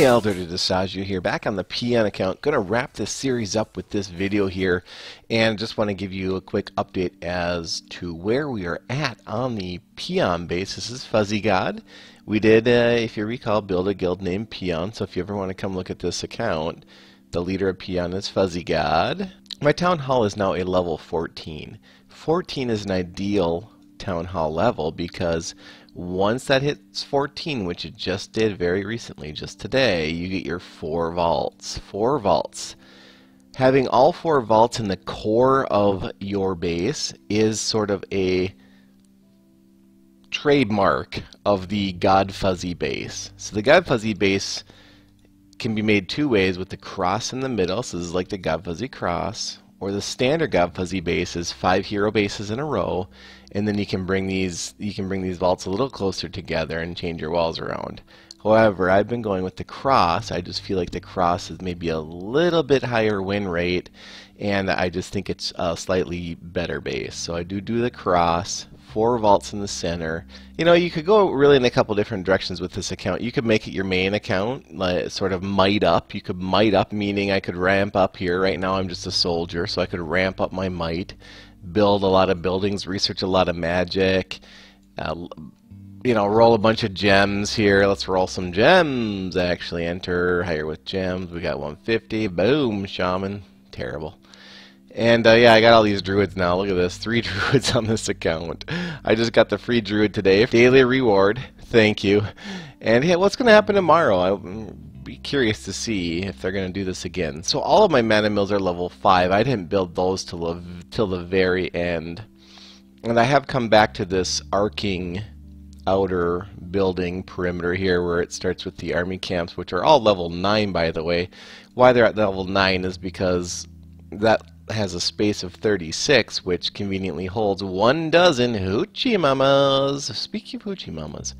Elder to Distaggio here, back on the Peon account. Going to wrap this series up with this video here, and just want to give you a quick update as to where we are at on the Peon base. This is Fuzzy God. We did, if you recall, build a guild named Peon, so if you ever want to come look at this account, the leader of Peon is Fuzzy God. My town hall is now a level 14. 14 is an ideal town hall level because once that hits 14, which it just did very recently, just today, you get your 4 vaults. 4 vaults. Having all 4 vaults in the core of your base is sort of a trademark of the GodFuzzy base. So the GodFuzzy base can be made 2 ways, with the cross in the middle, so this is like the GodFuzzy cross, or the standard GodFuzzy base is 5 hero bases in a row, and then you can bring these vaults a little closer together and change your walls around. However, I've been going with the cross. I just feel like the cross is maybe a little bit higher win rate, and I just think it's a slightly better base. So I do the cross, 4 vaults in the center. You know, you could go really in a couple different directions with this account. You could make it your main account, like sort of might up. You could might up, meaning I could ramp up here. Right now I'm just a soldier, so I could ramp up my might, build a lot of buildings, research a lot of magic, you know, roll a bunch of gems here. Let's roll some gems, actually. Enter higher with gems. We got 150. Boom, shaman. Terrible. And yeah, I got all these druids now. Look at this. 3 druids on this account. I just got the free druid today. Daily reward. Thank you. And yeah, what's going to happen tomorrow? I'll be curious to see if they're going to do this again. So all of my mana mills are level 5. I didn't build those till the very end. And I have come back to this arcing outer building perimeter here, where it starts with the army camps, which are all level 9, by the way. Why they're at level 9 is because that has a space of 36, which conveniently holds 12 hoochie mamas. Speaking of hoochie mamas,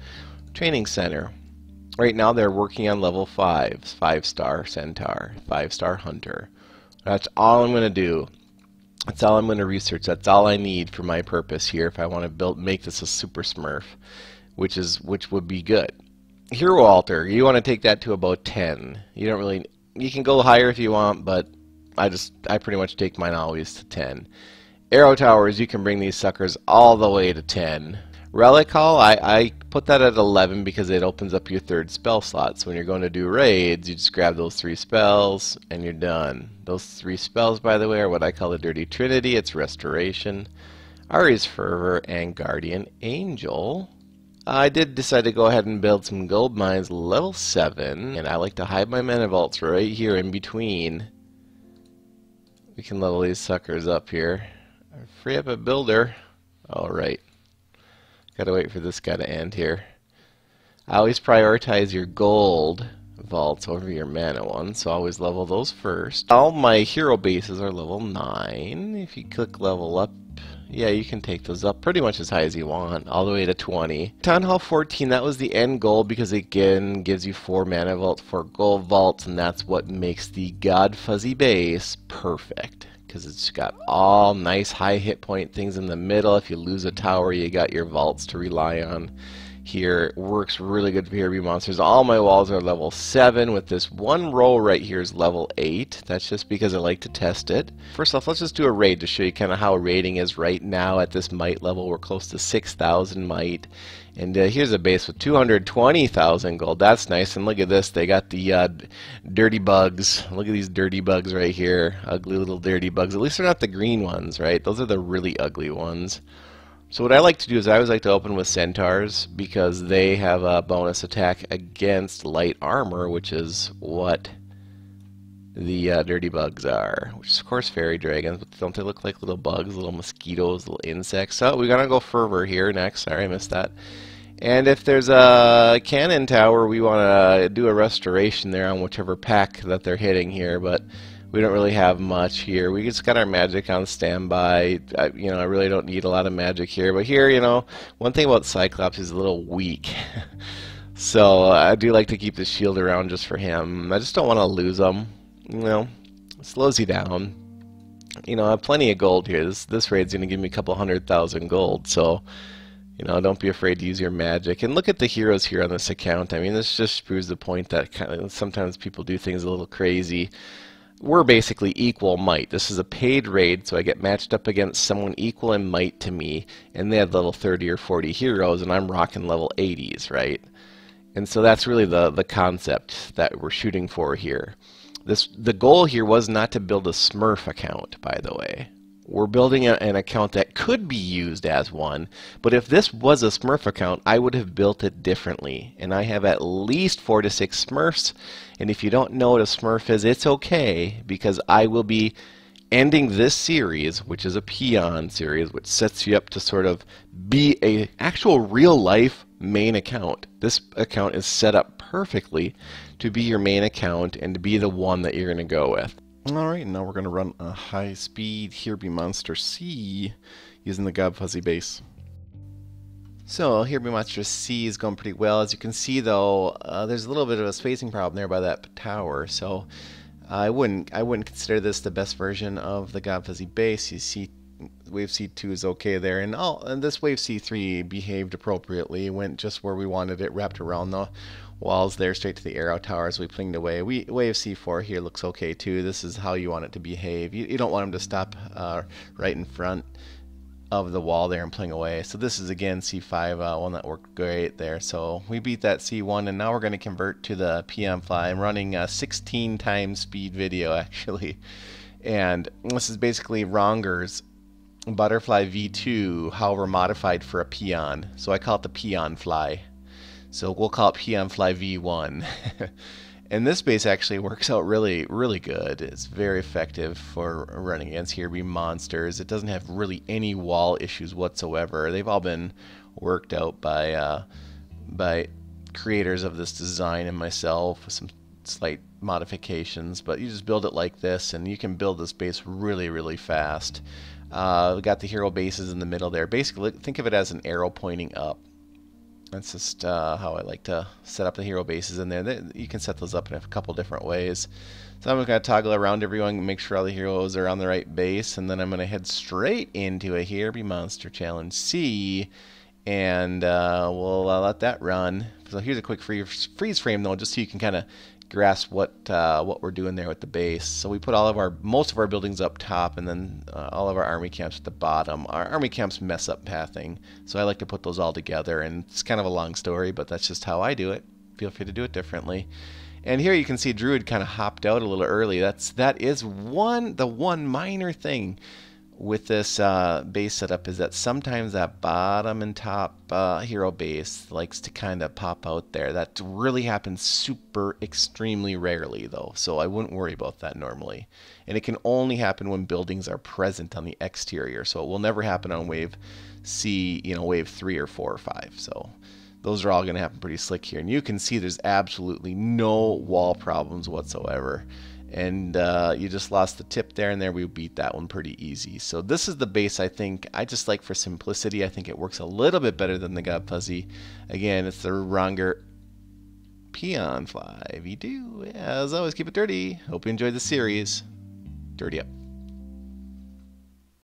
training center. Right now they're working on level 5s, 5-star centaur, 5-star hunter. That's all I'm going to do. That's all I'm going to research. That's all I need for my purpose here if I want to make this a super smurf, which would be good. Hero altar, you want to take that to about 10. You don't really, you can go higher if you want, but I pretty much take mine always to 10. Arrow towers, you can bring these suckers all the way to 10. Relic hall, I put that at 11 because it opens up your 3rd spell slot. So when you're going to do raids, you just grab those 3 spells and you're done. Those 3 spells, by the way, are what I call the Dirty Trinity. It's Restoration, Ari's Fervor, and Guardian Angel. I did decide to go ahead and build some gold mines level 7, and I like to hide my mana vaults right here in between. We can level these suckers up here. Free up a builder. Alright. Gotta wait for this guy to end here. I always prioritize your gold vaults over your mana ones, so I always level those first. All my hero bases are level 9. If you click level up, yeah, you can take those up pretty much as high as you want, all the way to 20. Town Hall 14, that was the end goal because it again gives you 4 mana vaults, 4 gold vaults, and that's what makes the GodFuzzy base perfect. Because it's got all nice high hit point things in the middle. If you lose a tower, you got your vaults to rely on. Here, it works really good for heavy monsters. All my walls are level 7, with this one row right here is level 8. That's just because I like to test it. First off, let's just do a raid to show you kind of how raiding is right now at this might level. We're close to 6,000 might. And here's a base with 220,000 gold. That's nice. And look at this. They got the dirty bugs. Look at these dirty bugs right here. Ugly little dirty bugs. At least they're not the green ones, right? Those are the really ugly ones. So what I like to do is I always like to open with centaurs because they have a bonus attack against light armor, which is what the dirty bugs are. Which is, of course, fairy dragons, but don't they look like little bugs, little mosquitoes, little insects? So we're going to go fervor here next. Sorry, I missed that. And if there's a cannon tower, we want to do a restoration there on whichever pack that they're hitting here, but we don't really have much here. We just got our magic on standby. You know, I really don't need a lot of magic here. But here, you know, one thing about Cyclops is a little weak. So I do like to keep the shield around just for him. I just don't want to lose him. You know, it slows you down. You know, I have plenty of gold here. This raid's going to give me a couple 100,000 gold. So, You know, don't be afraid to use your magic. And look at the heroes here on this account. I mean, this just proves the point that kind of sometimes people do things a little crazy. We're basically equal might. This is a paid raid, so I get matched up against someone equal in might to me, and they have level 30 or 40 heroes, and I'm rocking level 80s, right? And so that's really the concept that we're shooting for here. The goal here was not to build a Smurf account, by the way. We're building an account that could be used as one, but if this was a Smurf account, I would have built it differently. And I have at least 4 to 6 Smurfs, and if you don't know what a Smurf is, it's okay, because I will be ending this series, which is a Peon series, which sets you up to sort of be a actual real-life main account. This account is set up perfectly to be your main account and to be the one that you're going to go with. Alright, now we're going to run a high-speed Here Be Monster C using the GodFuzzy base. So, Here Be Monster C is going pretty well. As you can see, though, there's a little bit of a spacing problem there by that tower, so I wouldn't consider this the best version of the GodFuzzy base. You see, Wave C2 is okay there, and this Wave C3 behaved appropriately, went just where we wanted it, wrapped around the walls there, straight to the arrow towers we plinged away. Wave C4 here looks okay too. This is how you want it to behave. You don't want them to stop right in front of the wall there and pling away. So this is again C5, one that worked great there. So we beat that C1, and now we're going to convert to the PeonFly. I'm running a 16 times speed video actually, and this is basically Ronger's Butterfly V2, however modified for a peon. So I call it the PeonFly. So we'll call it PeonFly V1. And this base actually works out really, really good. It's very effective for running against Here Be Monsters. It doesn't have really any wall issues whatsoever. They've all been worked out by creators of this design and myself with some slight modifications. But you just build it like this, and you can build this base really, really fast. We got the hero bases in the middle there. Basically, think of it as an arrow pointing up. That's just how I like to set up the hero bases in there. You can set those up in a couple different ways. So I'm going to toggle around everyone and make sure all the heroes are on the right base, and then I'm going to head straight into a Here Be Monster Challenge C, and we'll let that run. So here's a quick freeze frame though, just so you can kind of grasp what we're doing there with the base. So we put most of our buildings up top, and then all of our army camps at the bottom. Our army camps mess up pathing, so I like to put those all together, and it's kind of a long story, but that's just how I do it. Feel free to do it differently. And here you can see Druid kind of hopped out a little early. That is the one minor thing with this base setup, is that sometimes that bottom and top hero base likes to kind of pop out there. That really happens super extremely rarely though, so I wouldn't worry about that normally. And it can only happen when buildings are present on the exterior, so it will never happen on wave C, wave 3 or 4 or 5. So those are all going to happen pretty slick here, and you can see there's absolutely no wall problems whatsoever. And you just lost the tip there, and there we beat that one pretty easy. So this is the base I think I just like for simplicity. I think it works a little bit better than the GodFuzzy. Again, it's the Ronger PeonFly V2. As always, keep it dirty. Hope you enjoyed the series. Dirty up.